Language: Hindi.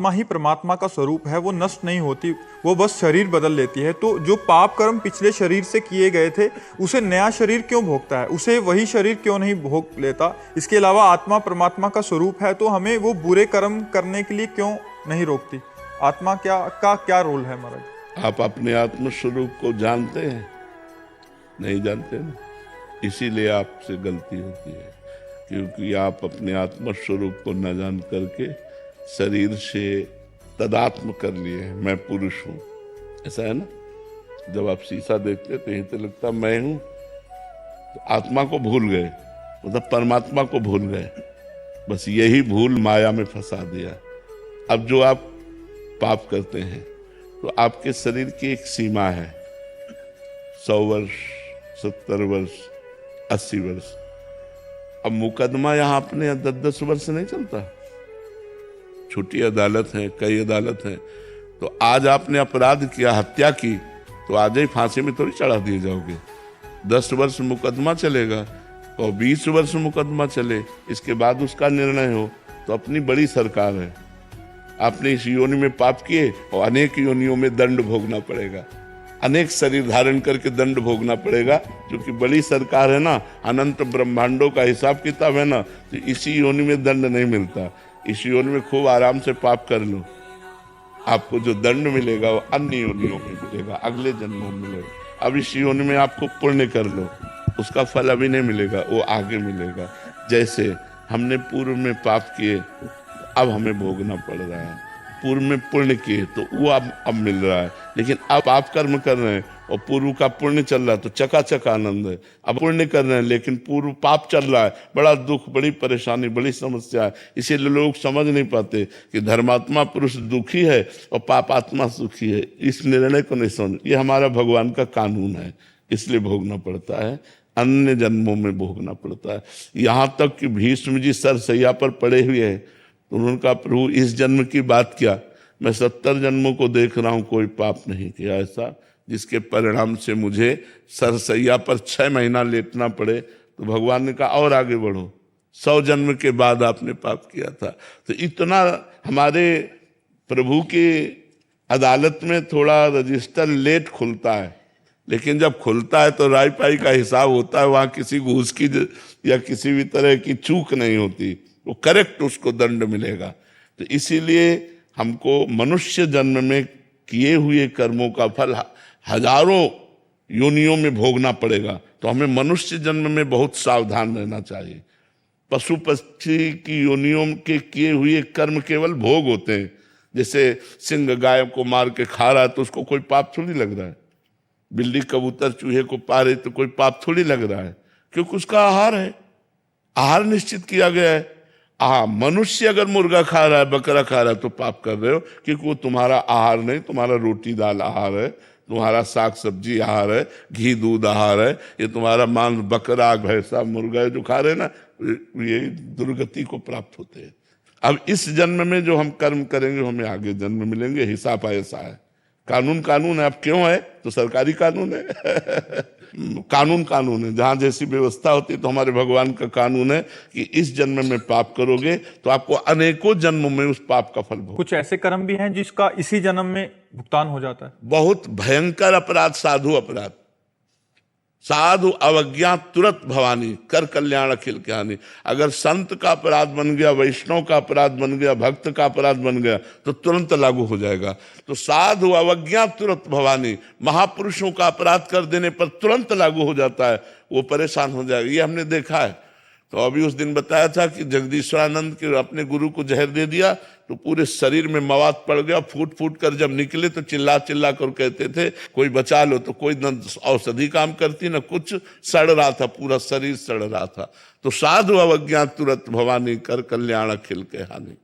आत्मा ही परमात्मा का स्वरूप है, वो नष्ट नहीं होती, वो बस शरीर बदल लेती है। तो जो पाप कर्म पिछले शरीर से किए गए थे उसे नया शरीर क्यों भोगता है, उसे वही शरीर क्यों नहीं भोग लेता? इसके अलावा आत्मा परमात्मा का स्वरूप है तो हमें वो बुरे कर्म करने के लिए क्यों नहीं रोकती? आत्मा क्या रोल है महाराज? आप अपने आत्म स्वरूप को जानते हैं? नहीं जानते ना, इसीलिए आपसे गलती होती है, क्योंकि आप अपने आत्म स्वरूप को न जान करके शरीर से तदात्म कर लिए हैं, मैं पुरुष हूँ। ऐसा है ना, जब आप शीशा देखते तो यही तो लगता मैं हूँ, तो आत्मा को भूल गए, मतलब परमात्मा को भूल गए। बस यही भूल माया में फंसा दिया। अब जो आप पाप करते हैं तो आपके शरीर की एक सीमा है, 100 वर्ष, 70 वर्ष, 80 वर्ष। अब मुकदमा यहाँ अपने 10-10 वर्ष नहीं चलता। छोटी अदालत है, कई अदालत है। तो आज आपने अपराध किया, हत्या की, तो आज ही फांसी में थोड़ी चढ़ा दिए जाओगे। 10 वर्ष मुकदमा चलेगा और 20 वर्ष मुकदमा चले, इसके बाद उसका निर्णय हो। तो अपनी बड़ी सरकार है, आपने इस योनि में पाप किए और अनेक योनियों में दंड भोगना पड़ेगा, अनेक शरीर धारण करके दंड भोगना पड़ेगा। क्योंकि बड़ी सरकार है ना, अनंत ब्रह्मांडों का हिसाब किताब है ना, तो इसी योनि में दंड नहीं मिलता। इस योनि में खूब आराम से पाप कर लो, आपको जो दंड मिलेगा वो अन्य योनियों में मिलेगा, अगले जन्मों में मिलेगा। अब इस योनि में आपको पुण्य कर लो, उसका फल अभी नहीं मिलेगा, वो आगे मिलेगा। जैसे हमने पूर्व में पाप किए, अब हमें भोगना पड़ रहा है। पूर्व में पुण्य किए तो वो अब मिल रहा है, लेकिन अब आप कर्म कर रहे हैं और पूर्व का पुण्य चल रहा है तो चकाचक आनंद है। अब पुण्य कर रहे हैं लेकिन पूर्व पाप चल रहा है, बड़ा दुख, बड़ी परेशानी, बड़ी समस्या है। इसीलिए लोग समझ नहीं पाते कि धर्मात्मा पुरुष दुखी है और पापात्मा सुखी है। इस निर्णय को नहीं समझ, ये हमारा भगवान का कानून है, इसलिए भोगना पड़ता है, अन्य जन्मों में भोगना पड़ता है। यहाँ तक कि भीष्म जी सरसैया पर पड़े हुए हैं तो उन्होंने कहा, प्रभु इस जन्म की बात क्या, मैं 70 जन्मों को देख रहा हूँ, कोई पाप नहीं किया ऐसा जिसके परिणाम से मुझे सरसैया पर 6 महीना लेटना पड़े। तो भगवान ने कहा और आगे बढ़ो, 100 जन्म के बाद आपने पाप किया था। तो इतना हमारे प्रभु की अदालत में थोड़ा रजिस्टर लेट खुलता है, लेकिन जब खुलता है तो राय पाई का हिसाब होता है। वहाँ किसी घूस की या किसी भी तरह की चूक नहीं होती, वो करेक्ट उसको दंड मिलेगा। तो इसीलिए हमको मनुष्य जन्म में किए हुए कर्मों का फल हजारों योनियों में भोगना पड़ेगा। तो हमें मनुष्य जन्म में बहुत सावधान रहना चाहिए। पशु पक्षी की योनियों के किए हुए कर्म केवल भोग होते हैं। जैसे सिंह गाय को मार के खा रहा है तो उसको कोई पाप थोड़ी लग रहा है, बिल्ली कबूतर चूहे को पा रही तो कोई पाप थोड़ी लग रहा है, क्योंकि उसका आहार है, आहार निश्चित किया गया है। मनुष्य अगर मुर्गा खा रहा है, बकरा खा रहा है तो पाप कर रहे हो, क्योंकि वो तुम्हारा आहार नहीं, तुम्हारा रोटी दाल आहार है, तुम्हारा साग सब्जी आहार है, घी दूध आहार है। ये तुम्हारा मांस बकरा भैंसा मुर्गा जो खा रहे हैं ना, ये दुर्गति को प्राप्त होते हैं। अब इस जन्म में जो हम कर्म करेंगे हमें आगे जन्म मिलेंगे, हिसाब ऐसा है। कानून है। अब क्यों है तो सरकारी कानून है कानून है। जहां जैसी व्यवस्था होती है तो हमारे भगवान का कानून है कि इस जन्म में पाप करोगे तो आपको अनेकों जन्मों में उस पाप का फल भोग। कुछ ऐसे कर्म भी हैं जिसका इसी जन्म में भुगतान हो जाता है। बहुत भयंकर अपराध, साधु अपराध, साधु अवज्ञा तुरंत भवानी, कर कल्याण अखिल के हानि। अगर संत का अपराध बन गया, वैष्णव का अपराध बन गया, भक्त का अपराध बन गया तो तुरंत लागू हो जाएगा। तो साधु अवज्ञा तुरंत भवानी, महापुरुषों का अपराध कर देने पर तुरंत लागू हो जाता है, वो परेशान हो जाएगा। ये हमने देखा है। तो अभी उस दिन बताया था कि जगदीश्वरानंद के अपने गुरु को जहर दे दिया तो पूरे शरीर में मवाद पड़ गया, फूट फूट कर जब निकले तो चिल्ला चिल्ला कर कहते थे कोई बचा लो। तो कोई न औषधि काम करती न कुछ, सड़ रहा था, पूरा शरीर सड़ रहा था। तो साधु अवज्ञा तुरंत भवानी, कर कल्याण अखिल के हानि।